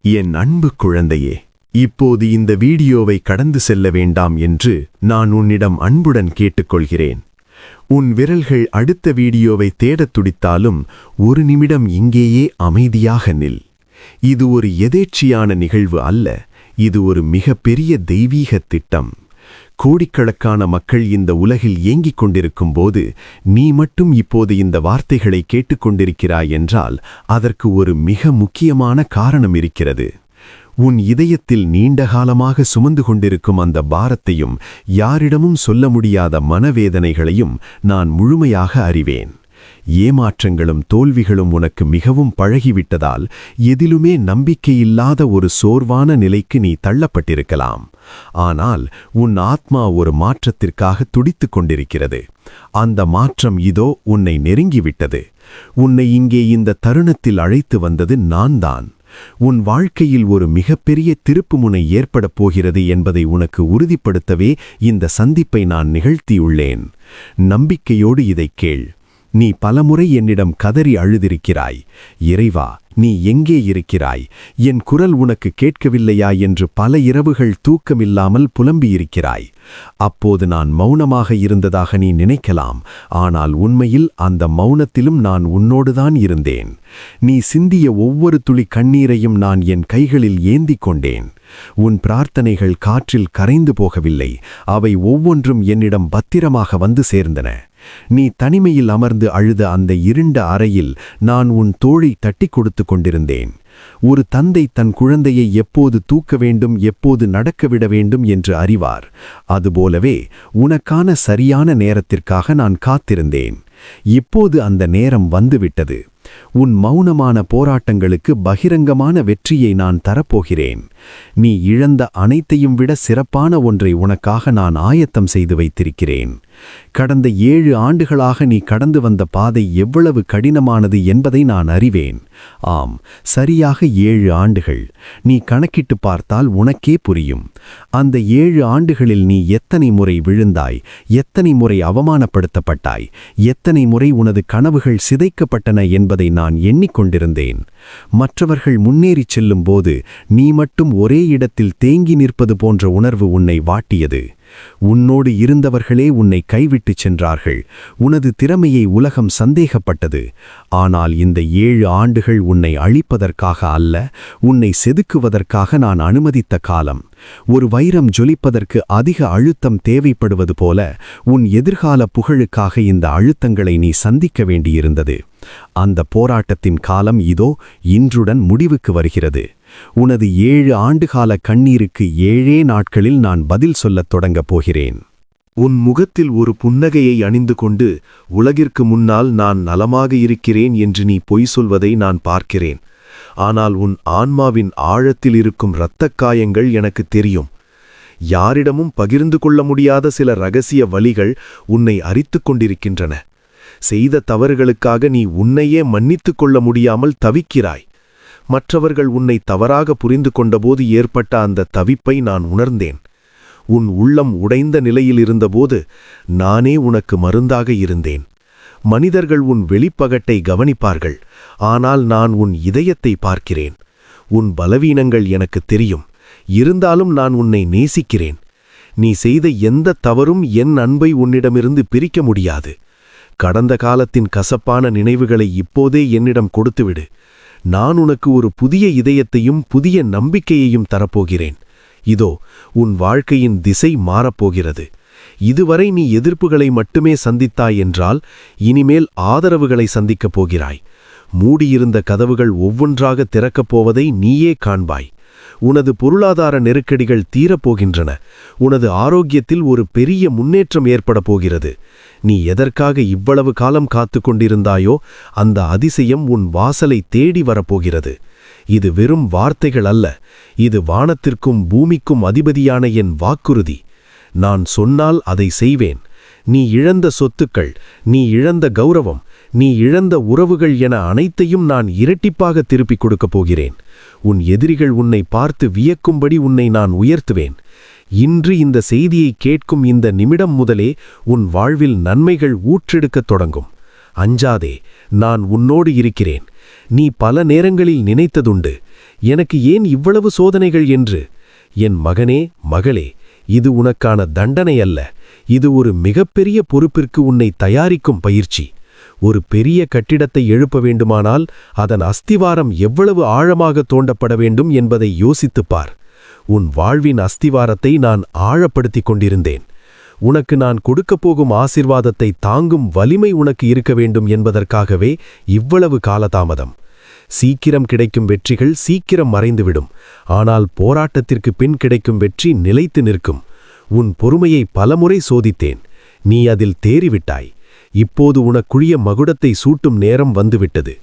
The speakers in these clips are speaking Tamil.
என் அன்பு குழந்தையே, இப்போது இந்த வீடியோவை கடந்து செல்ல வேண்டாம் என்று நான் உன்னிடம் அன்புடன் கேட்டுக்கொள்கிறேன். உன் விரல்கள் அடுத்த வீடியோவை தேடத் துடித்தாலும் ஒரு நிமிடம் இங்கேயே அமைதியாக நில். இது ஒரு எதேச்சியான நிகழ்வு அல்ல, இது ஒரு மிகப்பெரிய தெய்வீக திட்டம். கோடிக்கணக்கான மக்கள் இந்த உலகில் ஏங்கிக் கொண்டிருக்கும் போது நீ மட்டும் இப்போது இந்த வார்த்தைகளை கேட்டுக்கொண்டிருக்கிறாய் என்றால் அதற்கு ஒரு மிக முக்கியமான காரணம் இருக்கிறது. உன் இதயத்தில் நீண்டகாலமாக சுமந்து கொண்டிருக்கும் அந்த பாரத்தையும் யாரிடமும் சொல்ல முடியாத மனவேதனைகளையும் நான் முழுமையாக அறிவேன். ஏமாற்றங்களும் தோல்விகளும் உனக்கு மிகவும் பழகிவிட்டதால் எதிலுமே நம்பிக்கையில்லாத ஒரு சோர்வான நிலைக்கு நீ தள்ளப்பட்டிருக்கலாம். ஆனால் உன் ஆத்மா ஒரு மாற்றத்திற்காக துடித்துக் கொண்டிருக்கிறது. அந்த மாற்றம் இதோ உன்னை நெருங்கிவிட்டது. உன்னை இங்கே இந்த தருணத்தில் அழைத்து வந்தது நான்தான். உன் வாழ்க்கையில் ஒரு மிகப்பெரிய திருப்புமுனை ஏற்படப் போகிறது என்பதை உனக்கு உறுதிப்படுத்தவே இந்த சந்திப்பை நான் நிகழ்த்தியுள்ளேன். நம்பிக்கையோடு இதைக் கேள். நீ பலமுறை என்னிடம் கதறி அழுதிருக்கிறாய். இறைவா, நீ எங்கே இருக்கிறாய்? என் குரல் உனக்கு கேட்கவில்லையா என்று பல இரவுகள் தூக்கமில்லாமல் புலம்பியிருக்கிறாய். அப்போது நான் மௌனமாக இருந்ததாக நீ நினைக்கலாம். ஆனால் உண்மையில் அந்த மௌனத்திலும் நான் உன்னோடுதான் இருந்தேன். நீ சிந்திய ஒவ்வொரு துளி கண்ணீரையும் நான் என் கைகளில் ஏந்திக் கொண்டேன். உன் பிரார்த்தனைகள் காற்றில் கரைந்து போகவில்லை. அவை ஒவ்வொன்றும் என்னிடம் பத்திரமாக வந்து சேர்ந்தன. நீ தனிமையில் அமர்ந்து அழுத அந்த இருண்ட அறையில் நான் உன் தோளை தட்டி கொடுத்து கொண்டிருந்தேன். ஒரு தந்தை தன் குழந்தையை எப்போது தூக்க வேண்டும், எப்போது நடக்கவிட வேண்டும் என்று அறிவார். அதுபோலவே உனக்கான சரியான நேரத்திற்காக நான் காத்திருந்தேன். இப்போது அந்த நேரம் வந்துவிட்டது. உன் மௌனமான போராட்டங்களுக்கு பகிரங்கமான வெற்றியை நான் தரப்போகிறேன். நீ இழந்த அனைத்தையும் விட சிறப்பான ஒன்றை உனக்காக நான் ஆயத்தம் செய்து வைத்திருக்கிறேன். கடந்த 7 ஆண்டுகளாக நீ கடந்து வந்த பாதை எவ்வளவு கடினமானது என்பதை நான் அறிவேன். ஆம், சரியாக 7 ஆண்டுகள். நீ கணக்கிட்டு பார்த்தால் உனக்கே புரியும். அந்த 7 ஆண்டுகளில் நீ எத்தனை முறை விழுந்தாய், எத்தனை முறை அவமானப்படுத்தப்பட்டாய், எத்தனை முறை உனது கனவுகள் சிதைக்கப்பட்டன என்பதை நான் எண்ணிக்கொண்டிருந்தேன். மற்றவர்கள் முன்னேறிச் செல்லும் போது நீ மட்டும் ஒரே இடத்தில் தேங்கி நிற்பது போன்ற உணர்வு உன்னை வாட்டியது. உன்னோடு இருந்தவர்களே உன்னை கைவிட்டுச் சென்றார்கள். உனது திறமையை உலகம் சந்தேகப்பட்டது. ஆனால் இந்த 7 ஆண்டுகள் உன்னை அழிப்பதற்காக அல்ல, உன்னை செதுக்குவதற்காக நான் அனுமதித்த காலம். ஒரு வைரம் ஜொலிப்பதற்கு அதிக அழுத்தம் தேவைப்படுவது போல உன் எதிர்கால புகழுக்காக இந்த அழுத்தங்களை நீ சந்திக்க வேண்டியிருந்தது. அந்த போராட்டத்தின் காலம் இதோ இன்றுடன் முடிவுக்கு வருகிறது. உனது 7 ஆண்டுகால கண்ணீருக்கு 7 நாட்களில் நான் பதில் சொல்லத் தொடங்கப் போகிறேன். உன் முகத்தில் ஒரு புன்னகையை அணிந்து கொண்டு உலகிற்கு முன்னால் நான் நலமாக இருக்கிறேன் என்று நீ பொய் சொல்வதை நான் பார்க்கிறேன். ஆனால் உன் ஆன்மாவின் ஆழத்தில் இருக்கும் இரத்தக் காயங்கள் எனக்கு தெரியும். யாரிடமும் பகிர்ந்து கொள்ள முடியாத சில இரகசிய வலிகள் உன்னை அரித்துக் கொண்டிருக்கின்றன. செய்த தவறுகளுக்காக நீ உன்னையே மன்னித்துக் கொள்ள முடியாமல் தவிக்கிறாய். மற்றவர்கள் உன்னை தவறாக புரிந்து கொண்டபோது ஏற்பட்ட அந்த தவிப்பை நான் உணர்ந்தேன். உன் உள்ளம் உடைந்த நிலையில் இருந்தபோது நானே உனக்கு மருந்தாக இருந்தேன். மனிதர்கள் உன் வெளிப்பகட்டை கவனிப்பார்கள், ஆனால் நான் உன் இதயத்தை பார்க்கிறேன். உன் பலவீனங்கள் எனக்கு தெரியும். இருந்தாலும் நான் உன்னை நேசிக்கிறேன். நீ செய்த எந்த தவறும் என் அன்பை உன்னிடமிருந்து பிரிக்க முடியாது. கடந்த காலத்தின் கசப்பான நினைவுகளை இப்போதே என்னிடம் கொடுத்துவிடு. நான் உனக்கு ஒரு புதிய இதயத்தையும் புதிய நம்பிக்கையையும் தரப்போகிறேன். இதோ உன் வாழ்க்கையின் திசை மாறப்போகிறது. இதுவரை நீ எதிர்ப்புகளை மட்டுமே சந்தித்தாய் என்றால் இனிமேல் ஆதரவுகளை சந்திக்கப் போகிறாய். மூடியிருந்த கதவுகள் ஒவ்வொன்றாக திறக்கப் போவதை நீயே காண்பாய். உனது பொருளாதார நெருக்கடிகள் தீரப்போகின்றன. உனது ஆரோக்கியத்தில் ஒரு பெரிய முன்னேற்றம் ஏற்பட போகிறது. நீ எதற்காக இவ்வளவு காலம் காத்து கொண்டிருந்தாயோ அந்த அதிசயம் உன் வாசலை தேடி வரப்போகிறது. இது வெறும் வார்த்தைகள் அல்ல, இது வானத்திற்கும் பூமிக்கும் அதிபதியான என் வாக்குறுதி. நான் சொன்னால் அதை செய்வேன். நீ இழந்த சொத்துக்கள், நீ இழந்த கௌரவம், நீ இழந்த உறவுகள் என அனைத்தையும் நான் இரட்டிப்பாக திருப்பிக் கொடுக்கப் போகிறேன். உன் எதிரிகள் உன்னை பார்த்து வியக்கும்படி உன்னை நான் உயர்த்துவேன். இன்று இந்த செய்தியை கேட்கும் இந்த நிமிடம் முதலே உன் வாழ்வில் நன்மைகள் ஊற்றெடுக்கத் தொடங்கும். அஞ்சாதே, நான் உன்னோடு இருக்கிறேன். நீ பல நேரங்களில் நினைத்ததுண்டு, எனக்கு ஏன் இவ்வளவு சோதனைகள் என்று. என் மகனே, மகளே, இது உனக்கான தண்டனை அல்ல, இது ஒரு மிகப்பெரிய பொறுப்பிற்கு உன்னை தயாரிக்கும் பயிற்சி. ஒரு பெரிய கட்டிடத்தை எழுப்ப வேண்டுமானால் அதன் அஸ்திவாரம் எவ்வளவு ஆழமாக தோண்டப்பட வேண்டும் என்பதை யோசித்துப் பார். உன் வாழ்வின் அஸ்திவாரத்தை நான் ஆழப்படுத்திக் கொண்டிருந்தேன். உனக்கு நான் கொடுக்கப் போகும் ஆசீர்வாதத்தை தாங்கும் வலிமை உனக்கு இருக்க வேண்டும் என்பதற்காகவே இவ்வளவு காலதாமதம். சீக்கிரம் கிடைக்கும் வெற்றிகள் சீக்கிரம் மறைந்துவிடும். ஆனால் போராட்டத்திற்கு பின் கிடைக்கும் வெற்றி நிலைத்து நிற்கும். உன் பொறுமையை பலமுறை சோதித்தேன். நீ அதில் தேறிவிட்டாய். இப்போது உனக்குரிய மகுடத்தை சூட்டும் நேரம் வந்துவிட்டது.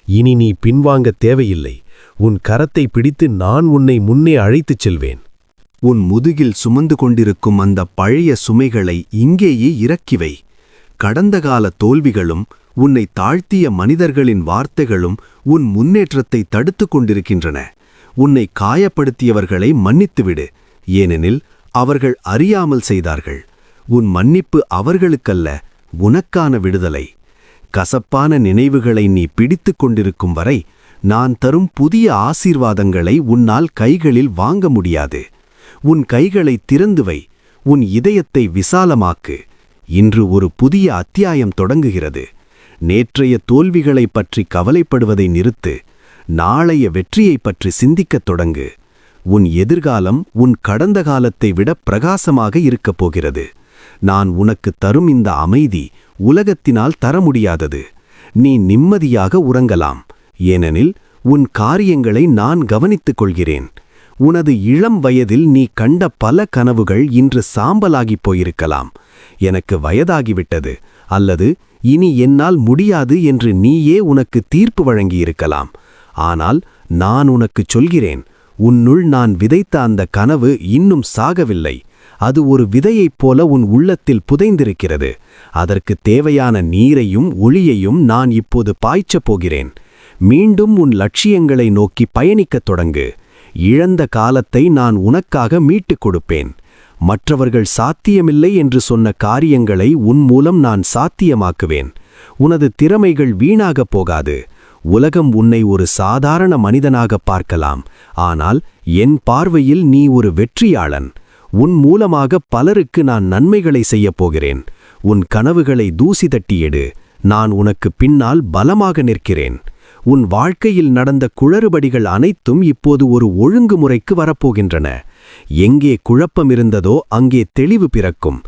இனி நீ பின்வாங்க தேவையில்லை. உன் கரத்தை பிடித்து நான் உன்னை முன்னே அழைத்துச் செல்வேன். உன் முதுகில் சுமந்து கொண்டிருக்கும் அந்த பழைய சுமைகளை இங்கேயே இறக்கிவை. கடந்த கால தோல்விகளும் உன்னை தாழ்த்திய மனிதர்களின் வார்த்தைகளும் உன் முன்னேற்றத்தை தடுத்து கொண்டிருக்கின்றன. உன்னை காயப்படுத்தியவர்களை மன்னித்துவிடு, ஏனெனில் அவர்கள் அறியாமல் செய்தார்கள். உன் மன்னிப்பு அவர்களுக்கல்ல, உனக்கான விடுதலை. கசப்பான நினைவுகளை நீ பிடித்து கொண்டிருக்கும் வரை நான் தரும் புதிய ஆசீர்வாதங்களை உன்னால் கைகளில் வாங்க முடியாது. உன் கைகளை திறந்து வை, உன் இதயத்தை விசாலமாக்கு. இன்று ஒரு புதிய அத்தியாயம் தொடங்குகிறது. நேற்றைய தோல்விகளைப் பற்றி கவலைப்படுவதை நிறுத்து. நாளைய வெற்றியைப் பற்றி சிந்திக்கத் தொடங்கு. உன் எதிர்காலம் உன் கடந்த காலத்தை விட பிரகாசமாக இருக்கப் போகிறது. நான் உனக்கு தரும் இந்த அமைதி உலகத்தினால் தர முடியாதது. நீ நிம்மதியாக உறங்கலாம், ஏனெனில் உன் காரியங்களை நான் கவனித்துக் கொள்கிறேன். உனது இளம் வயதில் நீ கண்ட பல கனவுகள் இன்று சாம்பலாகிப் போயிருக்கலாம். எனக்கு வயதாகிவிட்டது அல்லது இனி என்னால் முடியாது என்று நீயே உனக்கு தீர்ப்பு வழங்கியிருக்கலாம். ஆனால் நான் உனக்குச் சொல்கிறேன், உன்னுள் நான் விதைத்த அந்த கனவு இன்னும் சாகவில்லை. அது ஒரு விதையைப் போல உன் உள்ளத்தில் புதைந்திருக்கிறது. அதற்கு தேவையான நீரையும் ஒளியையும் நான் இப்போது பாய்ச்சப் போகிறேன். மீண்டும் உன் லட்சியங்களை நோக்கி பயணிக்கத் தொடங்கு. இழந்த காலத்தை நான் உனக்காக மீட்டுக் கொடுப்பேன். மற்றவர்கள் சாத்தியமில்லை என்று சொன்ன காரியங்களை உன் மூலம் நான் சாத்தியமாக்குவேன். உனது திறமைகள் வீணாகப் போகாது. உலகம் உன்னை ஒரு சாதாரண மனிதனாக பார்க்கலாம், ஆனால் என் பார்வையில் நீ ஒரு வெற்றியாளன். உன் மூலமாக பலருக்கு நான் நன்மைகளை செய்யப் போகிறேன். உன் கனவுகளை தூசி தட்டி எடு. நான் உனக்கு பின்னால் பலமாக நிற்கிறேன். உன் வாழ்க்கையில் நடந்த குளறுபடிகள் அனைத்தும் இப்போது ஒரு ஒழுங்குமுறைக்கு வரப்போகின்றன. எங்கே குழப்பம் இருந்ததோ அங்கே தெளிவு பிறக்கும்.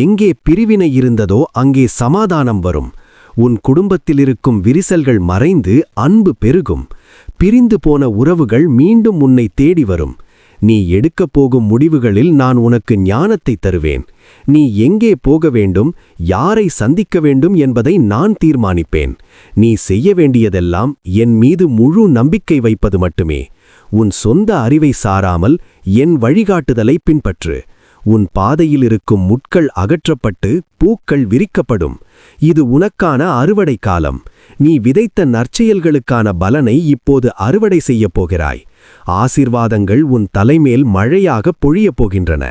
எங்கே பிரிவினை இருந்ததோ அங்கே சமாதானம் வரும். உன் குடும்பத்தில் இருக்கும் விரிசல்கள் மறைந்து அன்பு பெருகும். பிரிந்து போன உறவுகள் மீண்டும் உன்னை தேடி வரும். நீ எடுக்கப் போகும் முடிவுகளில் நான் உனக்கு ஞானத்தை தருவேன். நீ எங்கே போக வேண்டும், யாரை சந்திக்க வேண்டும் என்பதை நான் தீர்மானிப்பேன். நீ செய்ய வேண்டியதெல்லாம் என் மீது முழு நம்பிக்கை வைப்பது மட்டுமே. உன் சொந்த அறிவை சாராமல் என் வழிகாட்டுதலை பின்பற்று. உன் பாதையில் இருக்கும் முட்கள் அகற்றப்பட்டு பூக்கள் விரிக்கப்படும். இது உனக்கான அறுவடை காலம். நீ விதைத்த நற்செயல்களுக்கான பலனை இப்போது அறுவடை செய்யப் போகிறாய். ஆசீர்வாதங்கள் உன் தலைமேல் மழையாக பொழியப் போகின்றன.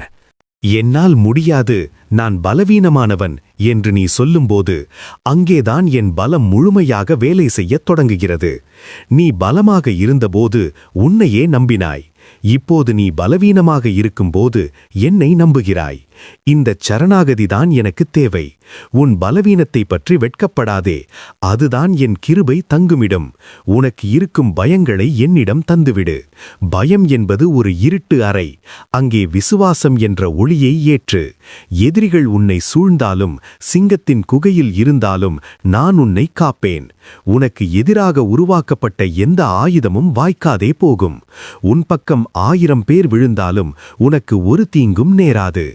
என்னால் முடியாது, நான் பலவீனமானவன் என்று நீ சொல்லும்போது அங்கேதான் என் பலம் முழுமையாக வேலை செய்யத் தொடங்குகிறது. நீ பலமாக இருந்தபோது உன்னையே நம்பினாய். இப்போது நீ பலவீனமாக இருக்கும்போது என்னை நம்புகிறாய். இந்த சரணாகதிதான் எனக்கு தேவை. உன் பலவீனத்தை பற்றி வெட்கப்படாதே. அதுதான் என் கிருபை தங்குமிடம். உனக்கு இருக்கும் பயங்களை என்னிடம் தந்துவிடு. பயம் என்பது ஒரு இருட்டு அறை. அங்கே விசுவாசம் என்ற ஒளியை ஏற்று. எதிரிகள் உன்னை சூழ்ந்தாலும் சிங்கத்தின் குகையில் இருந்தாலும் நான் உன்னை காப்பேன். உனக்கு எதிராக உருவாக்கப்பட்ட எந்த ஆயுதமும் வாய்க்காதே போகும். உன் பக்கம் 1000 பேர் விழுந்தாலும் உனக்கு ஒரு தீங்கும் நேராது.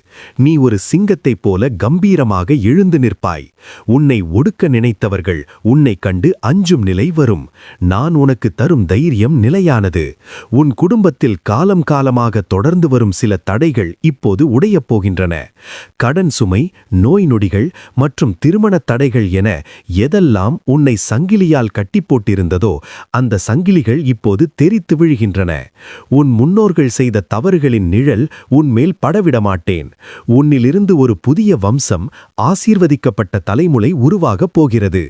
நீ ஒரு சிங்கத்தைப் போல கம்பீரமாக எழுந்து நிற்பாய். உன்னை ஒடுக்க நினைத்தவர்கள் உன்னை கண்டு அஞ்சும் நிலை வரும். நான் உனக்கு தரும் தைரியம் நிலையானது. உன் குடும்பத்தில் காலம் காலமாக தொடர்ந்து வரும் சில தடைகள் இப்போது உடையப் போகின்றன. கடன் சுமை, நோய் நொடிகள், நோய்கள் மற்றும் திருமணத் தடைகள் என எதெல்லாம் உன்னை சங்கிலியால் கட்டி போட்டிருந்ததோ அந்த சங்கிலிகள் இப்போது தெறித்து விழுகின்றன. உன் முன்னோர்கள் செய்த தவறுகளின் நிழல் உன்மேல் படவிடமாட்டேன். உன்னிலிருந்து ஒரு புதிய வம்சம், ஆசீர்வதிக்கப்பட்ட தலைமுறை உருவாகப் போகிறது.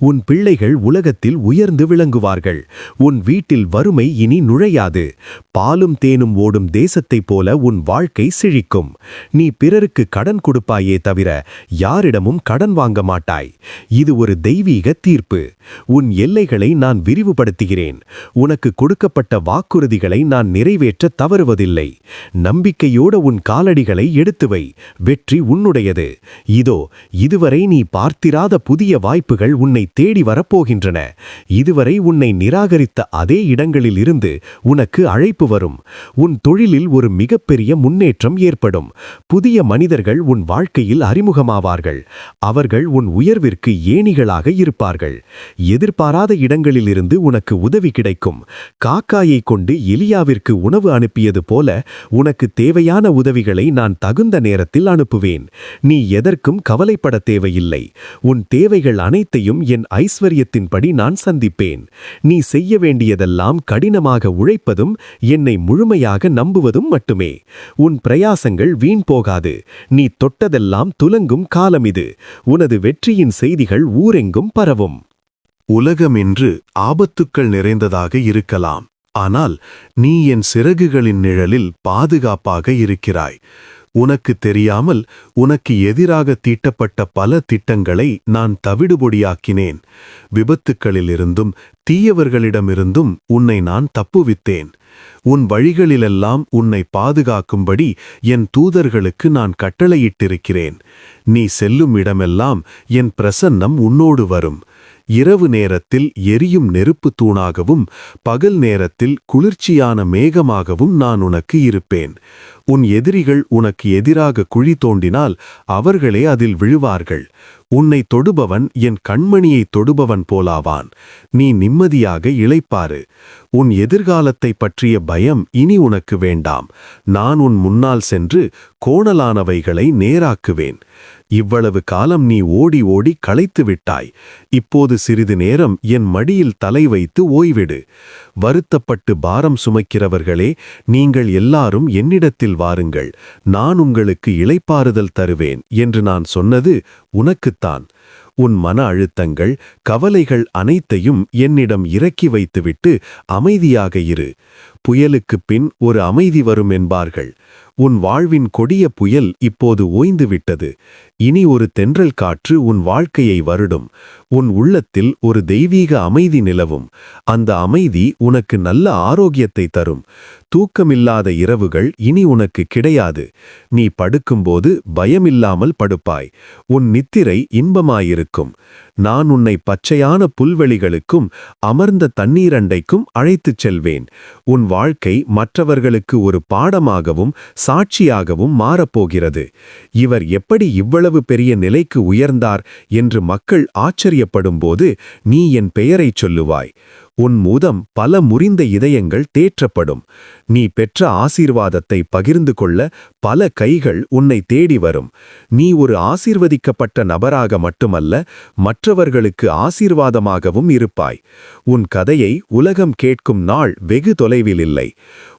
உன் பிள்ளைகள் உலகத்தில் உயர்ந்து விளங்குவார்கள். உன் வீட்டில் வறுமை இனி நுழையாது. பாலும் தேனும் ஓடும் தேசத்தைப் போல உன் வாழ்க்கை செழிக்கும். நீ பிறருக்கு கடன் கொடுப்பாயே தவிர யாரிடமும் கடன் வாங்க மாட்டாய். இது ஒரு தெய்வீக தீர்ப்பு. உன் எல்லைகளை நான் விரிவுபடுத்துகிறேன். உனக்கு கொடுக்கப்பட்ட வாக்குறுதிகளை நான் நிறைவேற்ற தவறுவதில்லை. நம்பிக்கையோடு உன் காலடிகளை எடுத்துவை. வெற்றி உன்னுடையது. இதோ இதுவரை நீ பார்த்திராத புதிய வாய்ப்புகள் உன்னை தேடி வரப்போகின்றன. இதுவரை உன்னை நிராகரித்த அதே இடங்களில் இருந்து உனக்கு அழைப்பு வரும். உன் தொழிலில் ஒரு மிகப்பெரிய முன்னேற்றம் ஏற்படும். புதிய மனிதர்கள் உன் வாழ்க்கையில் அறிமுகமாவார்கள். அவர்கள் உன் உயர்விற்கு ஏணிகளாக இருப்பார்கள். எதிர்பாராத இடங்களிலிருந்து உனக்கு உதவி கிடைக்கும். காக்காயை கொண்டு எலியாவிற்கு உணவு அனுப்பியது போல உனக்கு தேவையான உதவிகளை நான் தகுந்த நேரத்தில் அனுப்புவேன். நீ எதற்கும் கவலைப்பட தேவையில்லை. உன் தேவைகள் அனைத்தையும் என் ஐஸ்வர்யத்தின்படி நான் சந்திப்பேன். நீ செய்ய வேண்டியதெல்லாம் கடினமாக உழைப்பதும் என்னை முழுமையாக நம்புவதும் மட்டுமே. உன் பிரயாசங்கள் வீண் போகாது. நீ தொட்டதெல்லாம் துலங்கும் காலம் இது. உனது வெற்றியின் செய்திகள் ஊரெங்கும் பரவும். உலகம் இன்று ஆபத்துக்கள் நிறைந்ததாக இருக்கலாம். ஆனால் நீ என் சிறகுகளின் நிழலில் பாதுகாப்பாக இருக்கிறாய். உனக்கு தெரியாமல் உனக்கு எதிராக தீட்டப்பட்ட பல திட்டங்களை நான் தவிடுபொடியாக்கினேன். விபத்துக்களிலிருந்தும் தீயவர்களிடமிருந்தும் உன்னை நான் தப்புவித்தேன். உன் வழிகளிலெல்லாம் உன்னை பாதுகாக்கும்படி என் தூதர்களுக்கு நான் கட்டளையிட்டிருக்கிறேன். நீ செல்லும் இடமெல்லாம் என் பிரசன்னம் உன்னோடு வரும். இரவு நேரத்தில் எரியும் நெருப்பு தூணாகவும் பகல் நேரத்தில் குளிர்ச்சியான மேகமாகவும் நான் உனக்கு இருப்பேன். உன் எதிரிகள் உனக்கு எதிராக குழி தோண்டினால் அவர்களே அதில் விழுவார்கள். உன்னை தொடுபவன் என் கண்மணியை தொடுபவன் போலாவான். நீ நிம்மதியாக இளைப்பாறு. உன் எதிர்காலத்தை பற்றிய பயம் இனி உனக்கு வேண்டாம். நான் உன் முன்னால் சென்று கோணலானவைகளை நேராக்குவேன். இவ்வளவு காலம் நீ ஓடி ஓடி களைத்து விட்டாய். இப்போது சிறிது நேரம் என் மடியில் தலை வைத்து ஓய்விடு. வருத்தப்பட்டு பாரம் சுமைக்கிறவர்களே, நீங்கள் எல்லாரும் என்னிடத்தில் வாருங்கள். நான் உங்களுக்கு இளைப்பாறுதல் தருவேன் என்று நான் சொன்னது உனக்குத்தான். உன் மன அழுத்தங்கள், கவலைகள் அனைத்தையும் என்னிடம் இறக்கி வைத்துவிட்டு அமைதியாக இரு. புயலுக்குப் பின் ஒரு அமைதி வரும் என்பார்கள். உன் வாழ்வின் கொடிய புயல் இப்போது ஓய்ந்துவிட்டது. இனி ஒரு தென்றல் காற்று உன் வாழ்க்கையை வருடும். உன் உள்ளத்தில் ஒரு தெய்வீக அமைதி நிலவும். அந்த அமைதி உனக்கு நல்ல ஆரோக்கியத்தை தரும். தூக்கமில்லாத இரவுகள் இனி உனக்கு கிடையாது. நீ படுக்கும்போது பயமில்லாமல் படுப்பாய். உன் நித்திரை இன்பமாயிருக்கும். நான் உன்னை பச்சையான புல்வெளிகளுக்கும் அமர்ந்த தண்ணீரண்டைக்கும் அழைத்துச் செல்வேன். உன் வாழ்க்கை மற்றவர்களுக்கு ஒரு பாடமாகவும் சாட்சியாகவும் மாறப்போகிறது. இவர் எப்படி இவ்வளவு பெரிய நிலைக்கு உயர்ந்தார் என்று மக்கள் ஆச்சரியப்படும்போது நீ என் பெயரைச் சொல்லுவாய். உன் மூலம் பல முறிந்த இதயங்கள் தேற்றப்படும். நீ பெற்ற ஆசீர்வாதத்தை பகிர்ந்து கொள்ள பல கைகள் உன்னை தேடி வரும். நீ ஒரு ஆசீர்வதிக்கப்பட்ட நபராக மட்டுமல்ல, மற்றவர்களுக்கு ஆசீர்வாதமாகவும் இருப்பாய். உன் கதையை உலகம் கேட்கும் நாள் வெகு தொலைவில் இல்லை.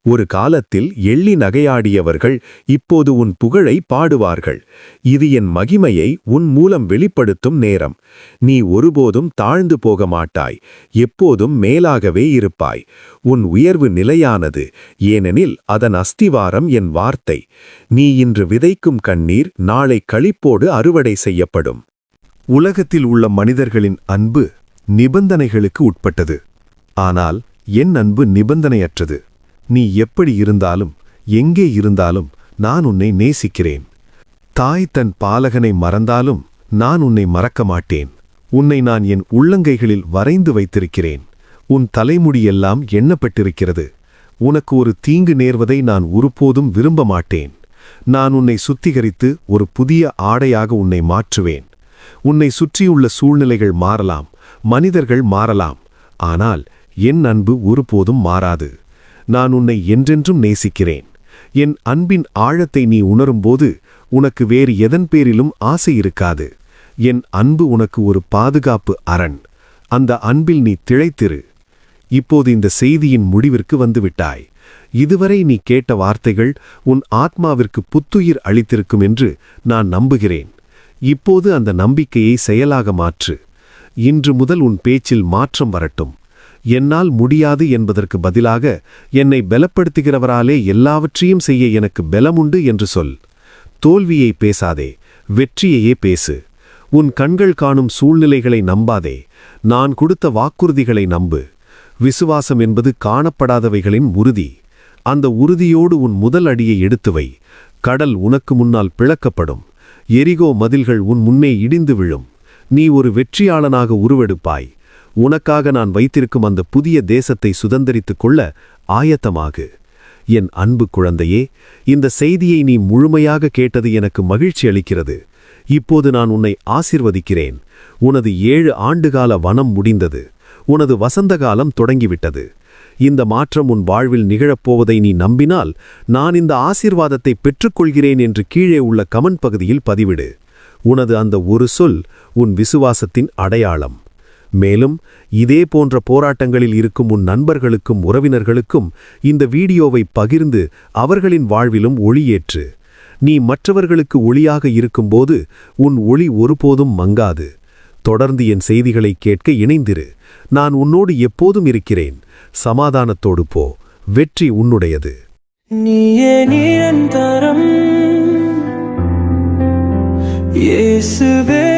ஒரு காலத்தில் எள்ளி நகையாடியவர்கள் இப்போது உன் புகழை பாடுவார்கள். இது என் மகிமையை உன் மூலம் வெளிப்படுத்தும் நேரம். நீ ஒருபோதும் தாழ்ந்து போக மாட்டாய். எப்போதும் மேலாகவே இருப்பாய். உன் உயர்வு நிலையானது, ஏனெனில் அதன் அஸ்திவாரம் என் வார்த்தை. நீ இன்று விதைக்கும் கண்ணீர் நாளை களிப்போடு அறுவடை செய்யப்படும். உலகத்தில் உள்ள மனிதர்களின் அன்பு நிபந்தனைகளுக்கு உட்பட்டது. ஆனால் என் அன்பு நிபந்தனையற்றது. நீ எப்படி இருந்தாலும் எங்கே இருந்தாலும் நான் உன்னை நேசிக்கிறேன். தாய் தன் பாலகனை மறந்தாலும் நான் உன்னை மறக்க மாட்டேன். உன்னை நான் என் உள்ளங்கைகளில் வரைந்து வைத்திருக்கிறேன். உன் தலைமுடியெல்லாம் எண்ணப்பட்டிருக்கிறது. உனக்கு ஒரு தீங்கு நேர்வதை நான் ஒருபோதும் விரும்ப மாட்டேன். நான் உன்னை சுத்திகரித்து ஒரு புதிய ஆடையாக உன்னை மாற்றுவேன். உன்னை சுற்றியுள்ள சூழ்நிலைகள் மாறலாம், மனிதர்கள் மாறலாம். ஆனால் என் அன்பு ஒருபோதும் மாறாது. நான் உன்னை என்றென்றும் நேசிக்கிறேன். என் அன்பின் ஆழத்தை நீ உணரும்போது உனக்கு வேறு எதன் பேரிலும் ஆசை இருக்காது. என் அன்பு உனக்கு ஒரு பாதுகாப்பு அரண். அந்த அன்பில் நீ திளைத்திரு. இப்போது இந்த செய்தியின் முடிவிற்கு வந்துவிட்டாய். இதுவரை நீ கேட்ட வார்த்தைகள் உன் ஆத்மாவிற்கு புத்துயிர் அளித்திருக்கும் என்று நான் நம்புகிறேன். இப்போது அந்த நம்பிக்கையை செயலாக மாற்று. இன்று முதல் உன் பேச்சில் மாற்றம் வரட்டும். என்னால் முடியாது என்பதற்கு பதிலாக என்னை பலப்படுத்துகிறவராலே எல்லாவற்றையும் செய்ய எனக்கு பலமுண்டு என்று சொல். தோல்வியை பேசாதே, வெற்றியையே பேசு. உன் கண்கள் காணும் சூழ்நிலைகளை நம்பாதே, நான் கொடுத்த வாக்குறுதிகளை நம்பு. விசுவாசம் என்பது காணப்படாதவைகளின் உறுதி. அந்த உறுதியோடு உன் முதல் அடியை எடுத்து வை. கடல் உனக்கு முன்னால் பிளக்கப்படும். எரிகோ மதில்கள் உன் முன்னே இடிந்து விழும். நீ ஒரு வெற்றியாளனாக உருவெடுப்பாய். உனக்காக நான் வைத்திருக்கும் அந்த புதிய தேசத்தை சுதந்தரித்துக் கொள்ள ஆயத்தமாகு. என் அன்பு குழந்தையே, இந்த செய்தியை நீ முழுமையாக கேட்டது எனக்கு மகிழ்ச்சி அளிக்கிறது. இப்போது நான் உன்னை ஆசிர்வதிக்கிறேன். உனது 7 ஆண்டுகால வனம் முடிந்தது. உனது வசந்தகாலம் தொடங்கிவிட்டது. இந்த மாற்றம் உன் வாழ்வில் நிகழப்போவதை நீ நம்பினால், நான் இந்த ஆசீர்வாதத்தை பெற்றுக்கொள்கிறேன் என்று கீழே உள்ள கமெண்ட் பகுதியில் பதிவிடு. உனது அந்த ஒரு சொல் உன் விசுவாசத்தின் அடையாளம். மேலும் இதே போன்ற போராட்டங்களில் இருக்கும் உன் நண்பர்களுக்கும் உறவினர்களுக்கும் இந்த வீடியோவை பகிர்ந்து அவர்களின் வாழ்விலும் ஒளியேற்று. நீ மற்றவர்களுக்கு ஒளியாக இருக்கும்போது உன் ஒளி ஒருபோதும் மங்காது. தொடர்ந்து என் செய்திகளை கேட்க இணைந்திரு. நான் உன்னோடு எப்போதும் இருக்கிறேன். சமாதானத்தோடு போ. வெற்றி உன்னுடையது. நீயே நிரந்தரம் இயேசுவே.